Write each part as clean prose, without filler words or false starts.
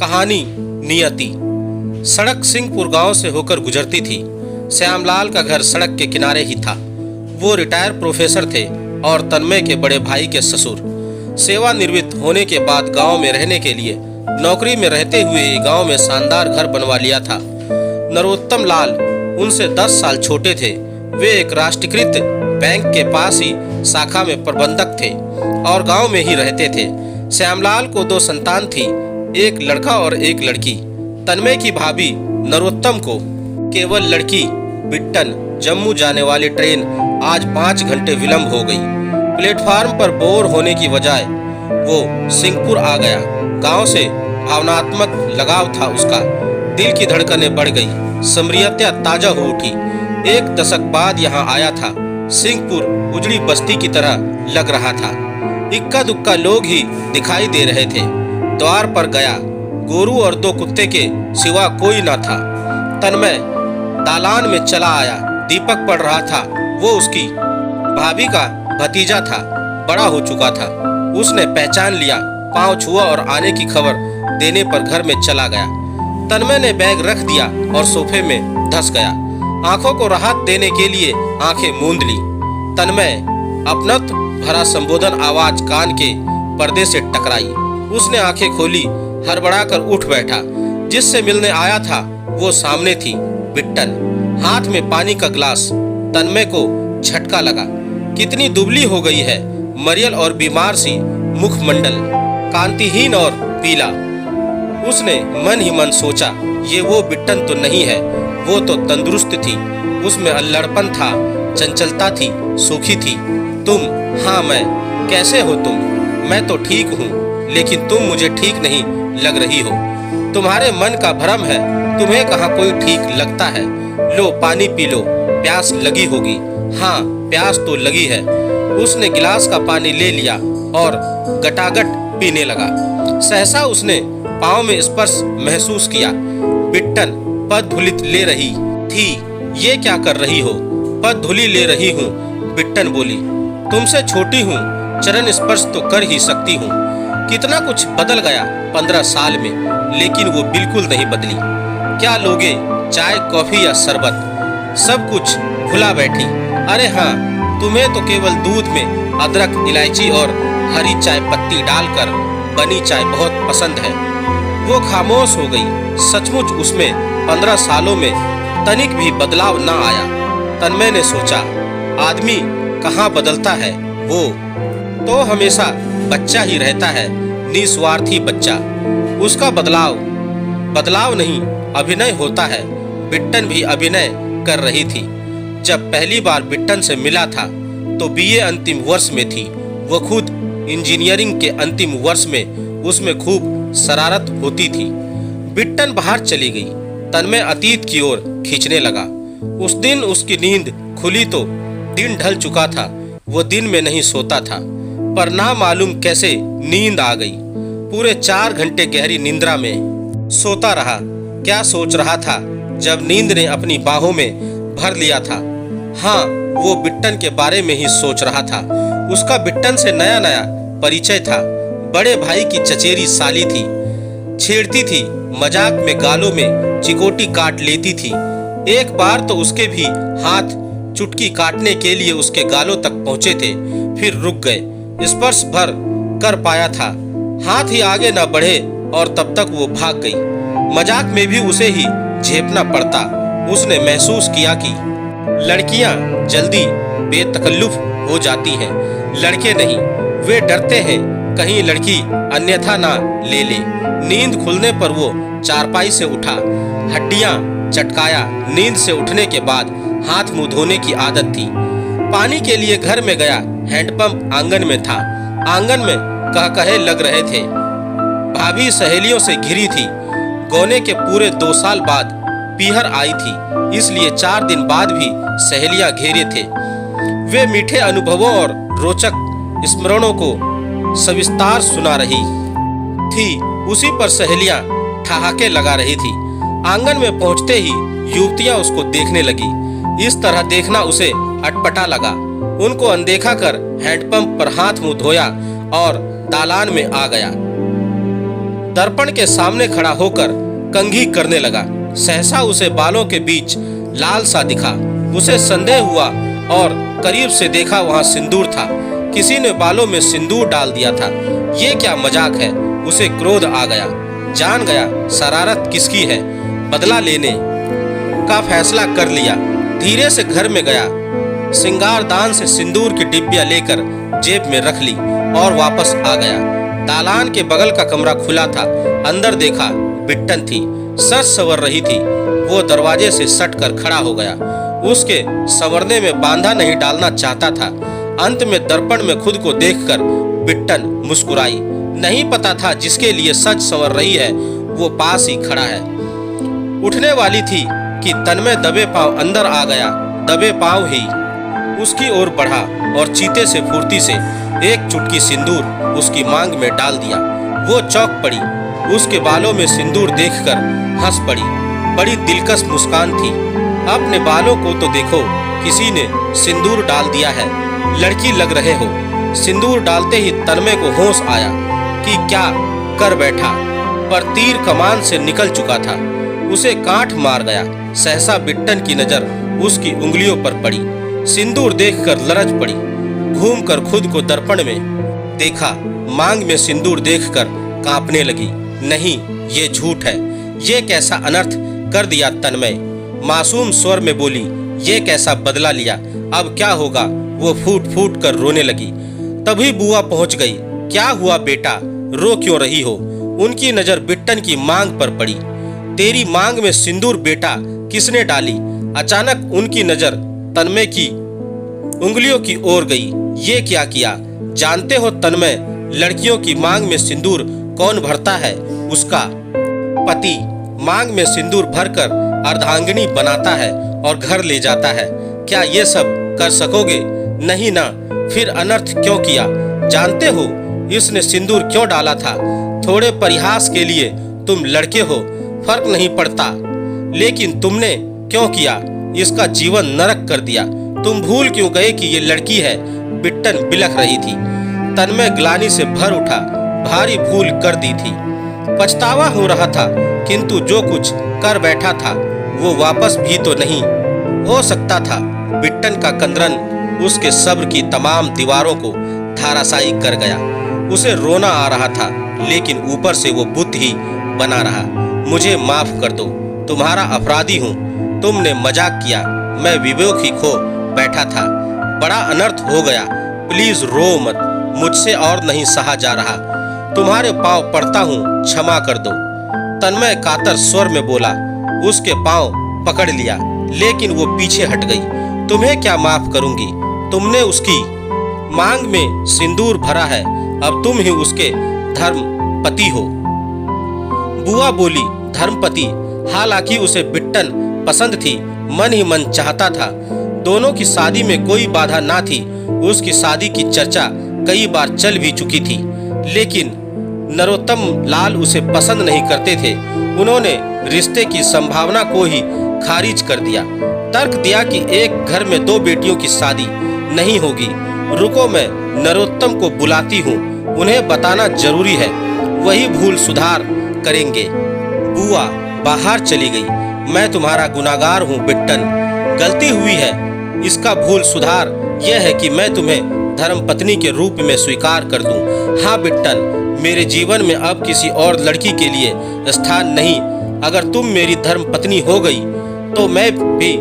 कहानी नियति। सड़क सिंहपुर गांव से होकर गुजरती थी। श्यामलाल का घर सड़क के किनारे ही था। वो रिटायर प्रोफेसर थे और तन्मय के बड़े भाई के ससुर। सेवानिवृत्त होने के बाद गांव में रहने के लिए नौकरी में रहते हुए गांव में शानदार घर बनवा लिया था। नरोत्तम लाल उनसे 10 साल छोटे थे। वे एक राष्ट्रीयकृत बैंक के पास ही शाखा में प्रबंधक थे और गांव में ही रहते थे। श्यामलाल को 2 संतान थी, एक लड़का और एक लड़की। तन्मय की भाभी नरोत्तम को केवल लड़की बिट्टन जम्मू जाने वाली ट्रेन आज 5 घंटे विलंब हो गई। प्लेटफार्म पर बोर होने की बजाय वो सिंहपुर आ गया। गांव से भावनात्मक लगाव था उसका। दिल की धड़कनें बढ़ गई, स्मृतियां ताजा हो उठी। 1 दशक बाद यहाँ आया था। सिंहपुर उजड़ी बस्ती की तरह लग रहा था। इक्का दुक्का लोग ही दिखाई दे रहे थे। द्वार पर गया, गोरू और 2 कुत्ते के सिवा कोई न था। तन्मय दालान में चला आया। दीपक पड़ रहा था। वो उसकी भाभी का भतीजा था, बड़ा हो चुका था। उसने पहचान लिया, पांव छुआ और आने की खबर देने पर घर में चला गया। तन्मय ने बैग रख दिया और सोफे में धंस गया। आंखों को राहत देने के लिए आंखें मूंद ली। तन्मय अपनत्व भरा संबोधन आवाज कान के पर्दे से टकराई। उसने आंखें खोली, हड़बड़ाकर उठ बैठा। जिससे मिलने आया था वो सामने थी, बिट्टन, हाथ में पानी का गिलास। तन्मय को झटका लगा। कितनी दुबली हो गई है, मरियल और बीमार सी मुखमंडल, कांतिहीन और पीला। उसने मन ही मन सोचा, ये वो बिट्टन तो नहीं है। वो तो तंदुरुस्त थी, उसमें अल्लड़पन था, चंचलता थी, सूखी थी। तुम? हाँ मैं। कैसे हो तुम? मैं तो ठीक हूँ, लेकिन तुम मुझे ठीक नहीं लग रही हो। तुम्हारे मन का भ्रम है, तुम्हें कहाँ कोई ठीक लगता है। लो पानी पी लो, प्यास लगी होगी। हाँ प्यास तो लगी है। उसने गिलास का पानी ले लिया और गटागट पीने लगा। सहसा उसने पाँव में स्पर्श महसूस किया। बिट्टन पदधूलि ले रही थी। ये क्या कर रही हो? पदधूलि ले रही हूँ, बिट्टन बोली। तुमसे छोटी हूँ, चरण स्पर्श तो कर ही सकती हूँ। कितना कुछ बदल गया 15 साल में, लेकिन वो बिल्कुल नहीं बदली। क्या लोगे, चाय कॉफी या शरबत? सब कुछ भुला बैठी। अरे हाँ, तुम्हें तो केवल दूध में अदरक, इलायची और हरी चाय पत्ती डालकर बनी चाय बहुत पसंद है। वो खामोश हो गई। सचमुच उसमें 15 सालों में तनिक भी बदलाव न आया। तन्मय ने सोचा, आदमी कहाँ बदलता है, वो तो हमेशा बच्चा ही रहता है, निस्वार्थी बच्चा। उसका बदलाव नहीं, अभिनय होता है। बिट्टन भी अभिनय कर रही थी। जब पहली बार बिट्टन से मिला था तो बीए अंतिम वर्ष में थी। वो खुद इंजीनियरिंग के अंतिम वर्ष में। उसमें खूब शरारत होती थी। बिट्टन बाहर चली गई। तन्मय अतीत की ओर खींचने लगा। उस दिन उसकी नींद खुली तो दिन ढल चुका था। वो दिन में नहीं सोता था, पर ना मालूम कैसे नींद आ गई। पूरे 4 घंटे गहरी निंद्रा में सोता रहा। क्या सोच रहा था जब नींद ने अपनी बाहों में भर लिया था? हाँ, वो बिट्टन के बारे में ही सोच रहा था। उसका बिट्टन से नया नया परिचय था। बड़े भाई की चचेरी साली थी, छेड़ती थी, मजाक में गालों में चिकोटी काट लेती थी। एक बार तो उसके भी हाथ चुटकी काटने के लिए उसके गालों तक पहुंचे थे, फिर रुक गए। स्पर्श भर कर पाया था, हाथ ही आगे न बढ़े और तब तक वो भाग गई। मजाक में भी उसे ही झेपना पड़ता। उसने महसूस किया कि लड़कियां जल्दी बेतकल्लुफ हो जाती हैं, लड़के नहीं। वे डरते हैं कहीं लड़की अन्यथा ना ले ले। नींद खुलने पर वो चारपाई से उठा, हड्डियां चटकाया। नींद से उठने के बाद हाथ मुंह धोने की आदत थी। पानी के लिए घर में गया। हैंडपंप आंगन में था। आंगन में कहकहे लग रहे थे। भाभी सहेलियों से घिरी थी। गौने के पूरे 2 साल बाद पीहर आई थी, इसलिए 4 दिन बाद भी सहेलियां घेरे थे। वे मीठे अनुभवों और रोचक स्मरणों को सविस्तार सुना रही थी। उसी पर सहेलियां ठहाके लगा रही थी। आंगन में पहुंचते ही युवतियां उसको देखने लगी। इस तरह देखना उसे अटपटा लगा। उनको अनदेखा कर हैंडपंप पर हाथ मुंह धोया और दालान में आ गया। दर्पण के सामने खड़ा होकर कंघी करने लगा। सहसा उसे बालों के बीच लाल सा दिखा। उसे संदेह हुआ और करीब से देखा, वहां सिंदूर था। किसी ने बालों में सिंदूर डाल दिया था। ये क्या मजाक है। उसे क्रोध आ गया। जान गया शरारत किसकी है। बदला लेने का फैसला कर लिया। धीरे से घर में गया। सिंगारदान से सिंदूर की डिब्बियां लेकर जेब में रख ली और वापस आ गया। दालान के बगल का कमरा खुला था। अंदर देखा, बिट्टन थी। सच संवर रही थी। वो दरवाजे से सटकर खड़ा हो गया। उसके संवरने में बांधा नहीं डालना चाहता था। अंत में दर्पण में खुद को देखकर बिट्टन मुस्कुराई। नहीं पता था जिसके लिए सच संवर रही है वो पास ही खड़ा है। उठने वाली थी कि तन्मय दबे पांव अंदर आ गया। दबे पांव ही उसकी ओर बढ़ा और चीते से फुर्ती से एक चुटकी सिंदूर उसकी मांग में डाल दिया। वो चौंक पड़ी। उसके बालों में सिंदूर देखकर हंस पड़ी। बड़ी दिलकश मुस्कान थी। अपने बालों को तो देखो, किसी ने सिंदूर डाल दिया है। लड़की लग रहे हो। सिंदूर डालते ही तन्मय को होश आया कि क्या कर बैठा, पर तीर कमान से निकल चुका था। उसे कांट मार गया। सहसा बिट्टन की नजर उसकी उंगलियों पर पड़ी। सिंदूर देखकर लरज पड़ी। घूमकर खुद को दर्पण में देखा। मांग में सिंदूर देखकर कांपने लगी। नहीं, ये झूठ है। ये कैसा अनर्थ कर दिया तन्मय। मासूम स्वर में बोली, ये कैसा बदला लिया। अब क्या होगा। वो फूट फूट कर रोने लगी। तभी बुआ पहुंच गई। क्या हुआ बेटा, रो क्यों रही हो। उनकी नजर बिट्टन की मांग पर पड़ी। तेरी मांग में सिंदूर बेटा किसने डाली। अचानक उनकी नजर तन्मय की उंगलियों की ओर गई। ये क्या किया। जानते हो तन्मय, लड़कियों की मांग में सिंदूर कौन भरता है। उसका पति मांग में सिंदूर भरकर अर्धांगिनी बनाता है और घर ले जाता है। क्या ये सब कर सकोगे। नहीं ना, फिर अनर्थ क्यों किया। जानते हो इसने सिंदूर क्यों डाला था। थोड़े परिहास के लिए तुम लड़के हो, फर्क नहीं पड़ता, लेकिन तुमने क्यों किया। इसका जीवन नरक कर दिया। तुम भूल क्यों गए कि ये लड़की है। बिट्टन बिलख रही थी। तन्मय ग्लानि से भर उठा। भारी भूल कर दी थी। पछतावा हो रहा था, किंतु जो कुछ कर बैठा था वो वापस भी तो नहीं हो सकता था। बिट्टन का कंदरन उसके सब्र की तमाम दीवारों को धाराशायी कर गया। उसे रोना आ रहा था, लेकिन ऊपर से वो बुद्ध ही बना रहा। मुझे माफ कर दो, तुम्हारा अपराधी हूँ। तुमने मजाक किया, मैं विवेक ही खो बैठा था। बड़ा अनर्थ हो गया। प्लीज रो मत, मुझसे और नहीं सहा जा रहा। तुम्हारे पांव पड़ता हूँ, क्षमा कर दो। तन्मय कातर स्वर में बोला। उसके पांव पकड़ लिया, लेकिन वो पीछे हट गई। तुम्हें क्या माफ करूंगी। तुमने उसकी मांग में सिंदूर भरा है। अब तुम ही उसके धर्म पति हो। बुआ बोली, धर्मपति। हालांकि उसे बिट्टन पसंद थी, मन ही मन चाहता था। दोनों की शादी में कोई बाधा ना थी। उसकी शादी की चर्चा कई बार चल भी चुकी थी, लेकिन नरोत्तम लाल उसे पसंद नहीं करते थे। उन्होंने रिश्ते की संभावना को ही खारिज कर दिया। तर्क दिया कि एक घर में दो बेटियों की शादी नहीं होगी। रुको, मैं नरोत्तम को बुलाती हूँ, उन्हें बताना जरूरी है, वही भूल सुधार करेंगे। बुआ बाहर चली गई। मैं तुम्हारा गुनाहगार हूँ बिट्टन, गलती हुई है। इसका भूल सुधार यह है कि मैं तुम्हें धर्मपत्नी के रूप में स्वीकार कर दूं। हाँ बिट्टन, मेरे जीवन में अब किसी और लड़की के लिए स्थान नहीं। अगर तुम मेरी धर्मपत्नी हो गई तो मैं भी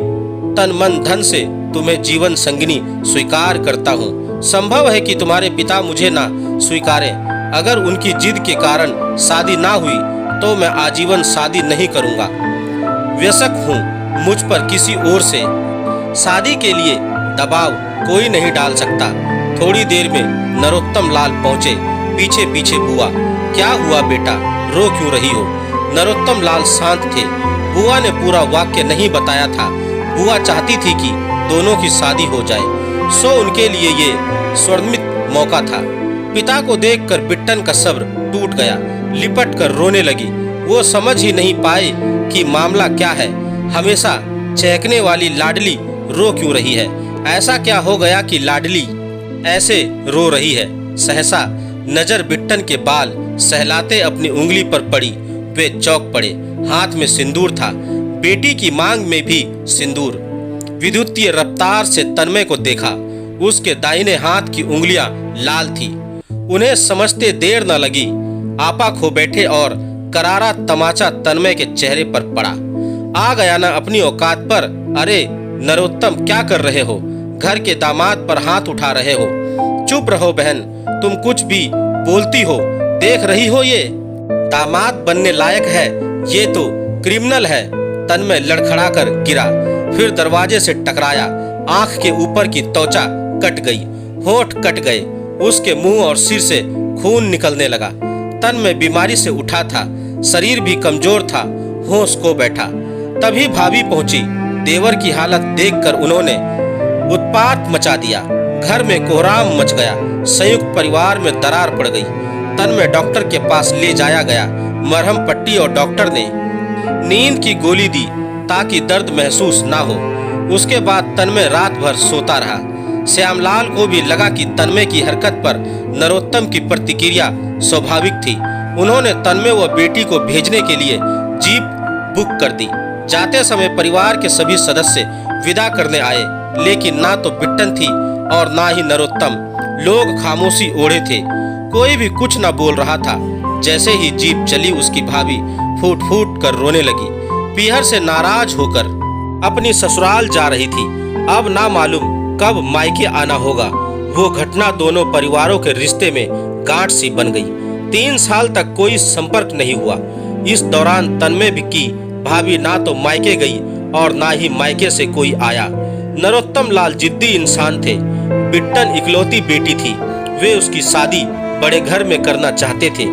तन मन धन से तुम्हें जीवन संगिनी स्वीकार करता हूँ। संभव है कि तुम्हारे पिता मुझे ना स्वीकारें। अगर उनकी जिद के कारण शादी ना हुई तो मैं आजीवन शादी नहीं करूँगा। व्यसक हूँ, मुझ पर किसी और से शादी के लिए दबाव कोई नहीं डाल सकता। थोड़ी देर में नरोत्तम लाल पहुँचे। पीछे पीछे बुआ। क्या हुआ बेटा, रो क्यों रही हो। नरोत्तम लाल शांत थे। बुआ ने पूरा वाक्य नहीं बताया था। बुआ चाहती थी कि दोनों की शादी हो जाए, सो उनके लिए ये स्वर्णिम मौका था। पिता को देखकर बिट्टन का सब्र टूट गया। लिपट कर रोने लगी। वो समझ ही नहीं पाए कि मामला क्या है। हमेशा चहकने वाली लाडली रो क्यों रही है। ऐसा क्या हो गया कि लाडली ऐसे रो रही है। सहसा नजर बिट्टन के बाल सहलाते अपनी उंगली पर पड़ी। वे चौंक पड़े। हाथ में सिंदूर था, बेटी की मांग में भी सिंदूर। विद्युतीय रफ्तार से तन्मय को देखा। उसके दाहिने हाथ की उंगलियां लाल थी। उन्हें समझते देर न लगी। आपा खो बैठे और करारा तमाचा तन्मय के चेहरे पर पड़ा। आ गया ना अपनी औकात पर। अरे नरोत्तम, क्या कर रहे हो? घर के दामाद पर हाथ उठा रहे हो। चुप रहो बहन, तुम कुछ भी बोलती हो। देख रही हो ये दामाद बनने लायक है, ये तो क्रिमिनल है। तन्मय लड़खड़ा कर गिरा, फिर दरवाजे से टकराया। आंख के ऊपर की त्वचा कट गई, होंठ कट गए। उसके मुंह और सिर से खून निकलने लगा। तन्मय बीमारी से उठा था, शरीर भी कमजोर था, होश खो बैठा। तभी भाभी पहुंची। देवर की हालत देखकर उन्होंने उत्पात मचा दिया। घर में कोहराम मच गया। संयुक्त परिवार में दरार पड़ गई। तन्मय डॉक्टर के पास ले जाया गया। मरहम पट्टी और डॉक्टर ने नींद की गोली दी ताकि दर्द महसूस ना हो। उसके बाद तन्मय रात भर सोता रहा। श्यामलाल को भी लगा कि तन्मय की हरकत पर नरोत्तम की प्रतिक्रिया स्वाभाविक थी। उन्होंने तन्मय व बेटी को भेजने के लिए जीप बुक कर दी। जाते समय परिवार के सभी सदस्य विदा करने आए, लेकिन ना तो बिट्टन थी और ना ही नरोत्तम। लोग खामोशी ओढ़े थे, कोई भी कुछ न बोल रहा था। जैसे ही जीप चली, उसकी भाभी फूट फूट कर रोने लगी। पीहर से नाराज होकर अपनी ससुराल जा रही थी। अब ना मालूम कब मायके आना होगा। वो घटना दोनों परिवारों के रिश्ते में गांठ सी बन गई। 3 साल तक कोई संपर्क नहीं हुआ। इस दौरान तन्मय की भाभी ना तो मायके गई और ना ही मायके से कोई आया। नरोत्तम लाल जिद्दी इंसान थे। बिट्टन इकलौती बेटी थी। वे उसकी शादी बड़े घर में करना चाहते थे,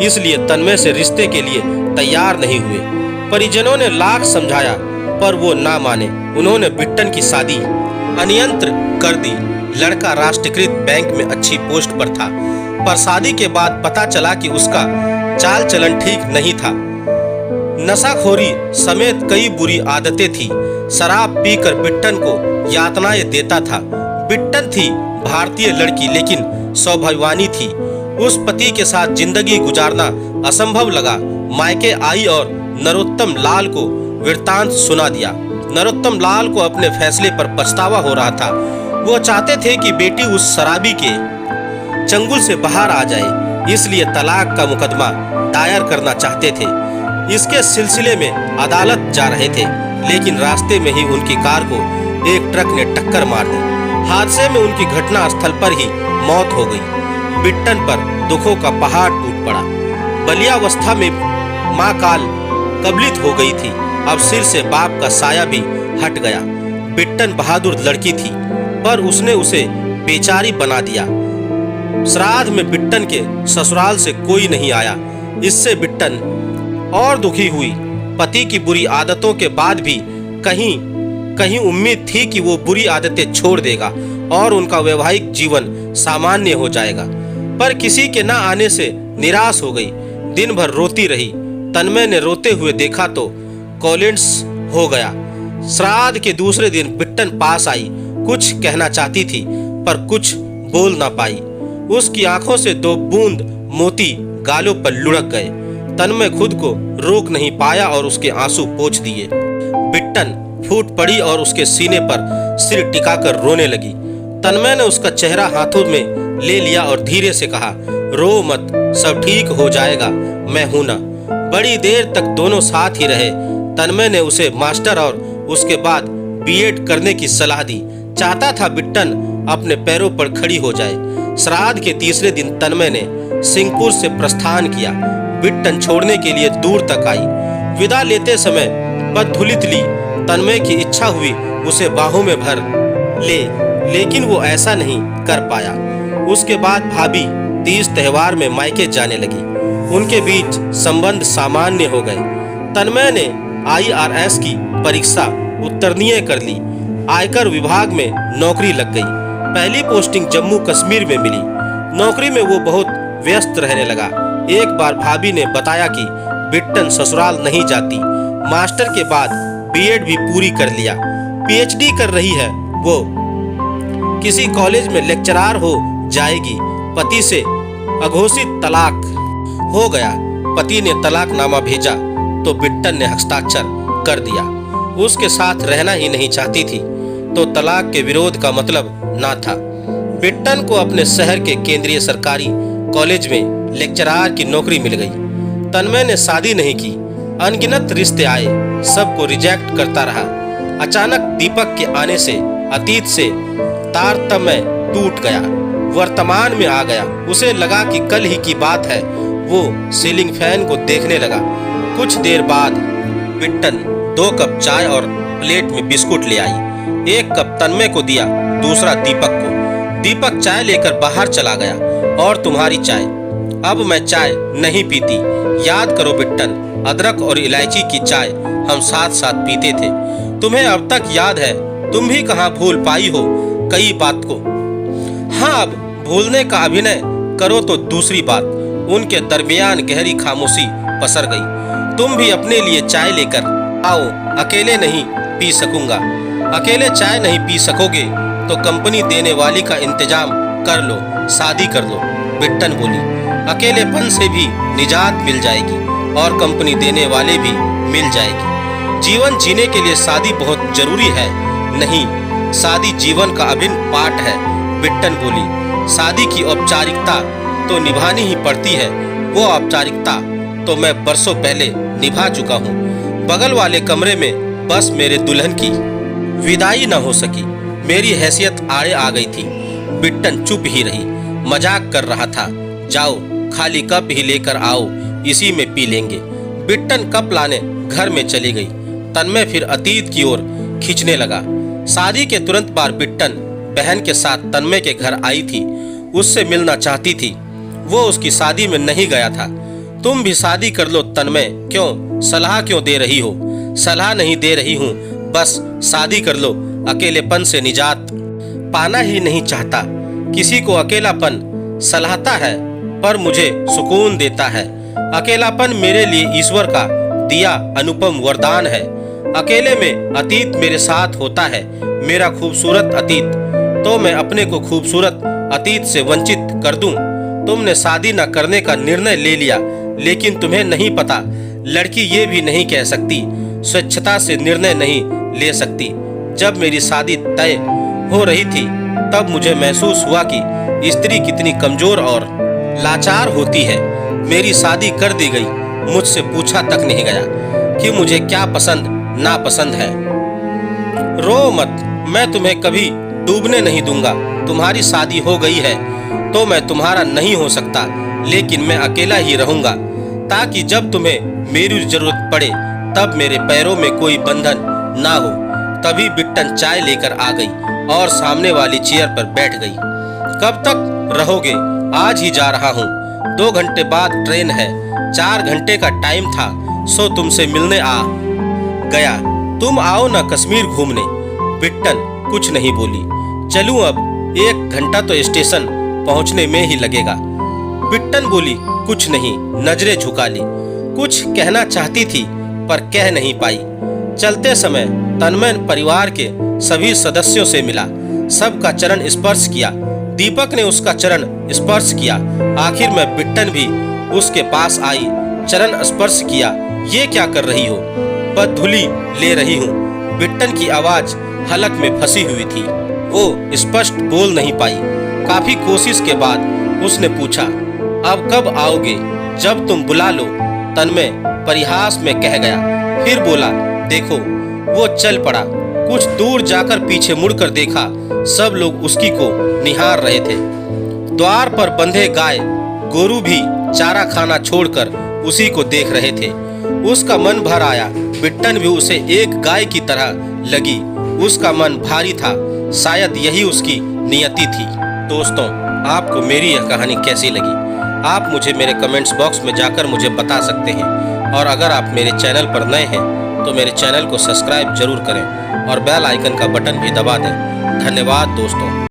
इसलिए तन्मय से रिश्ते के लिए तैयार नहीं हुए। परिजनों ने लाख समझाया पर वो ना माने। उन्होंने बिट्टन की शादी अनियंत्र कर दी। लड़का राष्ट्रीयकृत बैंक में अच्छी पोस्ट पर था, पर शादी के बाद पता चला कि उसका चाल चलन ठीक नहीं था। नशाखोरी समेत कई बुरी आदतें थी। शराब पीकर बिट्टन को यातनाएं देता था। बिट्टन थी भारतीय लड़की, लेकिन सौभाग्यवानी थी। उस पति के साथ जिंदगी गुजारना असंभव लगा। मायके आई और नरोत्तम लाल को वृत्तांत सुना दिया। नरोत्तम लाल को अपने फैसले पर पछतावा हो रहा था। वो चाहते थे कि बेटी उस शराबी के चंगुल से बाहर आ जाए, इसलिए तलाक का मुकदमा दायर करना चाहते थे। इसके सिलसिले में अदालत जा रहे थे, लेकिन रास्ते में ही उनकी कार को एक ट्रक ने टक्कर मार दी। हादसे में उनकी घटना स्थल पर ही मौत हो गई। बिट्टन पर दुखों का पहाड़ टूट पड़ा। बलियावस्था में माँ काल कबलित हो गई थी। अब सिर से बाप का साया भी हट गया। बिट्टन बहादुर लड़की थी, पर उसने उसे बेचारी बना दिया। श्राद्ध में बिट्टन के ससुराल से कोई नहीं आया। इससे बिट्टन और दुखी हुई। पति की बुरी आदतों के बाद भी कहीं कहीं उम्मीद थी कि वो बुरी आदतें छोड़ देगा और उनका वैवाहिक जीवन सामान्य हो जाएगा, पर किसी के न आने से निराश हो गई। दिन भर रोती रही। तन्मय ने रोते हुए देखा तो कॉलिंस हो गया। श्राद्ध के दूसरे दिन बिट्टन पास आई। कुछ कहना चाहती थी, पर कुछ बोल ना पाई। उसकी आंखों से 2 बूंद मोती गालों पर लुढ़क गए। तन्मय खुद को रोक नहीं पाया और उसके आंसू पोंछ दिए। बिट्टन फूट पड़ी और उसके सीने पर सिर टिकाकर रोने लगी। तन्मय ने उसका चेहरा हाथों में ले लिया और धीरे से कहा, रो मत, सब ठीक हो जाएगा, मैं हूं ना। बड़ी देर तक दोनों साथ ही रहे। तन्मय ने उसे मास्टर और उसके बाद बीएड करने की सलाह दी। चाहता था बिट्टन अपने पैरों पर खड़ी हो जाए। श्राद्ध के तीसरे दिन तन्मय ने सिंहपुर से प्रस्थान किया। बिट्टन छोड़ने के लिए दूर तक आई। विदा लेते समय पदधूलित ली। तन्मय की इच्छा हुई उसे बाहों में भर ले, लेकिन वो ऐसा नहीं कर पाया। उसके बाद भाभी तीज त्योहार में मायके जाने लगी। उनके बीच संबंध सामान्य हो गए। तन्मय ने IRS की परीक्षा उत्तीर्ण कर ली। आयकर विभाग में नौकरी लग गई। पहली पोस्टिंग जम्मू कश्मीर में मिली। नौकरी में वो बहुत व्यस्त रहने लगा। एक बार भाभी ने बताया कि बिट्टन ससुराल नहीं जाती। मास्टर के बाद बीएड भी पूरी कर लिया। PhD कर रही है। वो किसी कॉलेज में लेक्चरार हो जाएगी। पति से अघोषित तलाक हो गया। पति ने तलाकनामा भेजा तो बिट्टन ने हस्ताक्षर कर दिया। उसके साथ रहना ही नहीं चाहती थी तो तलाक के विरोध का मतलब ना था। बिट्टन को अपने शहर के केंद्रीय सरकारी कॉलेज में लेक्चरार की नौकरी मिल गई। तन्मय ने शादी नहीं की, अनगिनत रिश्ते आए, सबको रिजेक्ट करता रहा। अचानक दीपक के आने से अतीत से तारतम्य टूट गया, वर्तमान में आ गया। उसे लगा कि कल ही की बात है। वो सीलिंग फैन को देखने लगा। कुछ देर बाद बिट्टन 2 कप चाय और प्लेट में बिस्कुट ले आई। एक कप तन्मय को दिया, दूसरा दीपक को। दीपक चाय लेकर बाहर चला गया। और तुम्हारी चाय? अब मैं चाय नहीं पीती। याद करो बिट्टन, अदरक और इलायची की चाय हम साथ साथ पीते थे। तुम्हें अब तक याद है? तुम भी कहाँ भूल पाई हो कई बात को। हाँ, अब भूलने का अभिनय करो तो दूसरी बात। उनके दरमियान गहरी खामोशी पसर गई। तुम भी अपने लिए चाय लेकर आओ। अकेले नहीं पी सकूंगा। अकेले चाय नहीं पी सकोगे तो कंपनी देने वाली का इंतजाम कर लो, शादी कर लो। बिट्टन बोली, अकेलेपन से भी निजात मिल जाएगी और कंपनी देने वाले भी मिल जाएगी। जीवन जीने के लिए शादी बहुत जरूरी है। नहीं, शादी जीवन का अभिन्न पार्ट है। बिट्टन बोली, शादी की औपचारिकता तो निभानी ही पड़ती है। वो औपचारिकता तो मैं बरसों पहले निभा चुका हूँ। बगल वाले कमरे में बस मेरे दुल्हन की विदाई न हो सकी। मेरी हैसियत आड़े आ गई थी। बिट्टन चुप ही रही, मजाक कर रहा था। जाओ, खाली कप ही लेकर आओ, इसी में पी लेंगे। बिट्टन कप लाने घर में चली गई। तन्मय फिर अतीत की ओर खींचने लगा। शादी के तुरंत बाद बिट्टन बहन के साथ तन्मय के घर आई थी। उससे मिलना चाहती थी। वो उसकी शादी में नहीं गया था। तुम भी शादी कर लो तन्मय। क्यों सलाह क्यों दे रही हो? सलाह नहीं दे रही हूँ, बस शादी कर लो। अकेलेपन से निजात पाना ही नहीं चाहता। किसी को अकेलापन सलाहता है पर मुझे सुकून देता है। अकेलापन मेरे लिए ईश्वर का दिया अनुपम वरदान है। अकेले में अतीत मेरे साथ होता है, मेरा खूबसूरत अतीत। तो मैं अपने को खूबसूरत अतीत से वंचित कर दूं? तुमने शादी न करने का निर्णय ले लिया, लेकिन तुम्हें नहीं पता, लड़की ये भी नहीं कह सकती, स्वच्छता से निर्णय नहीं ले सकती। जब मेरी शादी तय हो रही थी तब मुझे महसूस हुआ कि स्त्री कितनी कमजोर और लाचार होती है। मेरी शादी कर दी गई, मुझसे पूछा तक नहीं गया कि मुझे क्या पसंद नापसंद है। रो मत, मैं तुम्हें कभी डूबने नहीं दूंगा। तुम्हारी शादी हो गई है तो मैं तुम्हारा नहीं हो सकता, लेकिन मैं अकेला ही रहूंगा ताकि जब तुम्हें मेरी जरूरत पड़े तब मेरे पैरों में कोई बंधन ना हो। तभी बिट्टन चाय लेकर आ गई और सामने वाली चेयर पर बैठ गई। कब तक रहोगे? आज ही जा रहा हूँ। 2 घंटे बाद ट्रेन है। 4 घंटे का टाइम था, सो तुमसे मिलने आ गया। तुम आओ ना कश्मीर घूमने। बिट्टन कुछ नहीं बोली। चलूं अब? 1 घंटा तो स्टेशन पहुंचने में ही लगेगा। बिट्टन बोली, कुछ नहीं, नजरें झुका ली। कुछ कहना चाहती थी पर कह नहीं पाई। चलते समय तन्मय परिवार के सभी सदस्यों से मिला, सबका चरण स्पर्श किया। दीपक ने उसका चरण स्पर्श किया। आखिर में बिट्टन भी उसके पास आई, चरण स्पर्श किया। ये क्या कर रही हो? बदधुली ले रही हूँ। बिट्टन की आवाज हलक में फंसी हुई थी। वो स्पष्ट बोल नहीं पाई। काफी कोशिश के बाद उसने पूछा, अब कब आओगे? जब तुम बुला लो, तन्मय परिहास में कह गया। फिर बोला, देखो। वो चल पड़ा। कुछ दूर जाकर पीछे मुड़कर देखा, सब लोग उसकी को निहार रहे थे। द्वार पर बंधे गाय गोरू भी चारा खाना छोड़कर उसी को देख रहे थे। उसका मन भर आया। बिट्टन भी उसे एक गाय की तरह लगी। उसका मन भारी था। शायद यही उसकी नियति थी। दोस्तों, आपको मेरी यह कहानी कैसी लगी? आप मुझे मेरे कमेंट्स बॉक्स में जाकर मुझे बता सकते हैं। और अगर आप मेरे चैनल पर नए हैं तो मेरे चैनल को सब्सक्राइब जरूर करें और बेल आइकन का बटन भी दबा दें। धन्यवाद दोस्तों।